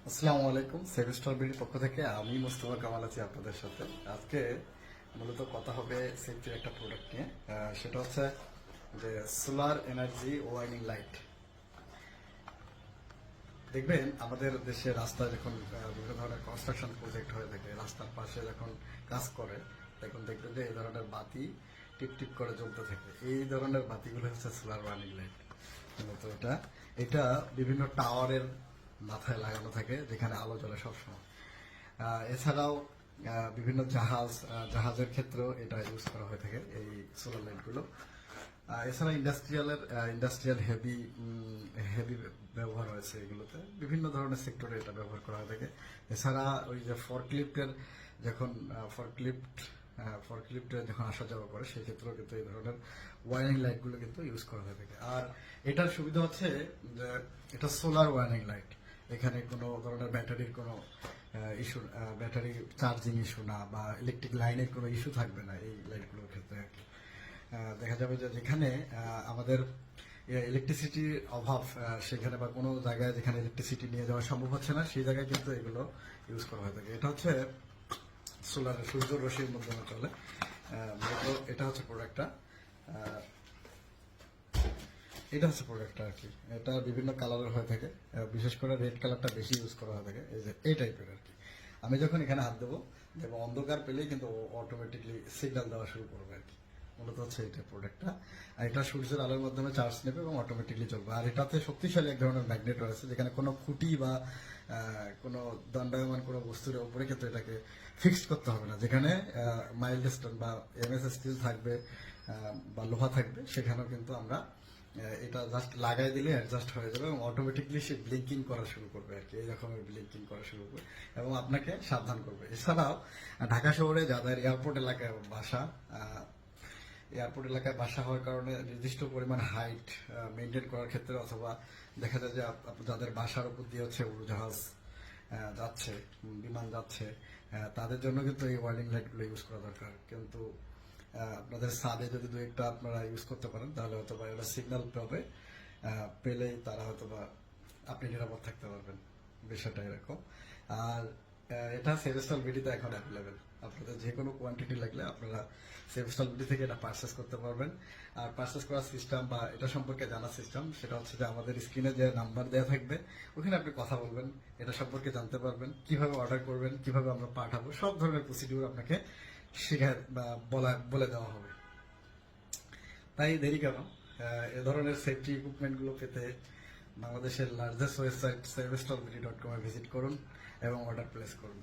আসসালামু আলাইকুম। সেভিস্টার বিডির পক্ষ থেকে আমি মোস্তফা কামাল আছি আপনাদের সাথে। আজকে মূলত কথা হবে সেফটির একটা প্রোডাক্ট নিয়ে। সেটা হচ্ছে যে সোলার এনার্জি ওয়ার্নিং লাইট। দেখবেন আমাদের দেশে রাস্তায় যখন বিভিন্ন ধরনের কনস্ট্রাকশন প্রজেক্ট হয়ে থাকে, রাস্তার পাশে যখন কাজ করে, তখন দেখবেন যে এই ধরনের বাতি টিপ টিপ করে জ্বলতে থাকে। এই ধরনের বাতিগুলো হচ্ছে সোলার ওয়ার্নিং লাইট। মূলত এটা এটা বিভিন্ন টাওয়ারের মাথায় লাগানো থাকে, যেখানে আলো জ্বলে সবসময়। এছাড়াও বিভিন্ন জাহাজের ক্ষেত্রেও এটা ইউজ করা হয়ে থাকে, এই সোলার লাইটগুলো। এছাড়া ইন্ডাস্ট্রিয়াল হেভি হেভি ব্যবহার হয়েছে এগুলোতে, বিভিন্ন ধরনের সেক্টরে এটা ব্যবহার করা হয়ে থাকে। এছাড়া ওই যে যখন ফরক্লিফটে যখন আসা যাওয়া করে, সেই ক্ষেত্রেও কিন্তু এই ধরনের ওয়ারিং লাইটগুলো কিন্তু ইউজ করা হয়ে থাকে। আর এটার সুবিধা হচ্ছে যে এটা সোলার ওয়ারিং লাইট। এখানে কোনো ধরনের ব্যাটারির কোনো ইস্যু, ব্যাটারি চার্জিং ইস্যু না, বা ইলেকট্রিক লাইনের কোনো ইস্যু থাকবে না এই লাইটগুলোর ক্ষেত্রে আর কি। দেখা যাবে যে যেখানে আমাদের ইলেকট্রিসিটির অভাব, সেখানে বা কোনো জায়গায় যেখানে ইলেকট্রিসিটি নিয়ে যাওয়া সম্ভব হচ্ছে না, সেই জায়গায় কিন্তু এগুলো ইউজ করা হয়ে থাকে। এটা হচ্ছে সূর্য রশ্মির মাধ্যমে চলে। মূলত এটা হচ্ছে প্রোডাক্টটা। এটা হচ্ছে প্রোডাক্টটা আর কি। এটা বিভিন্ন কালারের হয়ে থাকে, বিশেষ করে রেড কালারটা বেশি ইউজ করা হয়ে থাকে। এই যে এই টাইপের আর কি। আমি যখন এখানে হাত দেবো, অন্ধকার পেলেই কিন্তু অটোমেটিকলি সিগন্যাল দেওয়া শুরু করবে আর কি। মূলত হচ্ছে এটা প্রোডাক্টটা। আর এটা সূর্যের আলোর মাধ্যমে চার্জ নেবে এবং অটোমেটিকলি চলবে। আর এটাতে শক্তিশালী এক ধরনের ম্যাগনেট রয়েছে, যেখানে কোনো খুঁটি বা কোনো দণ্ডায়মান কোনো বস্তুর উপরে কিন্তু এটাকে ফিক্সড করতে হবে না। যেখানে মাইল্ড স্টোন বা এমএস স্টিল থাকবে বা লোহা থাকবে, সেখানেও কিন্তু আমরা এটা জাস্ট লাগাই দিলে অ্যাডজাস্ট হয়ে যাবে এবং অটোমেটিকলি সে ব্লিঙ্কিং করা শুরু করবে আর কি। এই রকমের ব্লিঙ্কিং করা শুরু করবে এবং আপনাকে সাবধান করবে। এছাড়াও ঢাকা শহরে যাদের এয়ারপোর্ট এলাকায় বাসা হওয়ার কারণে নির্দিষ্ট পরিমাণ হাইট মেনটেন করার ক্ষেত্রে, অথবা দেখা যায় যে যাদের বাসার উপর দিয়ে হচ্ছে উড়োজাহাজ যাচ্ছে, বিমান যাচ্ছে, তাদের জন্য কিন্তু এই ওয়ার্নিং লাইটগুলো ইউজ করা দরকার। কিন্তু আপনাদের ছাদে যদি দু একটা আপনারা ইউজ করতে পারেন, তাহলে হয়তো বা এটা সিগন্যাল পাবে, পেলেই তারা হয়তো বা আপনি নিরাপদ থাকতে পারবেন। বিষয়টা এরকম। আর এটা সেভেস্টাল বিডিতে এখন অ্যাভেলেবেল। আপনাদের যে কোনো কোয়ান্টিটি লাগলে আপনারা সেভেস্টাল বিডি থেকে এটা পারচেস করতে পারবেন। আর পারচেস করার সিস্টেম বা এটা সম্পর্কে জানার সিস্টেম, সেটা হচ্ছে যে আমাদের স্ক্রিনে যে নাম্বার দেওয়া থাকবে, ওখানে আপনি কথা বলবেন, এটা সম্পর্কে জানতে পারবেন, কিভাবে অর্ডার করবেন, কিভাবে আমরা পাঠাবো, সব ধরনের প্রসিডিউর আপনাকে শেখায় বা বলে দেওয়া হবে। তাই দেরি কেন? এ ধরনের সেফটি ইকুইপমেন্টগুলো পেতে বাংলাদেশের লার্জেস্ট ওয়েবসাইট sevestalbidi.com ভিজিট করুন এবং অর্ডার প্লেস করুন।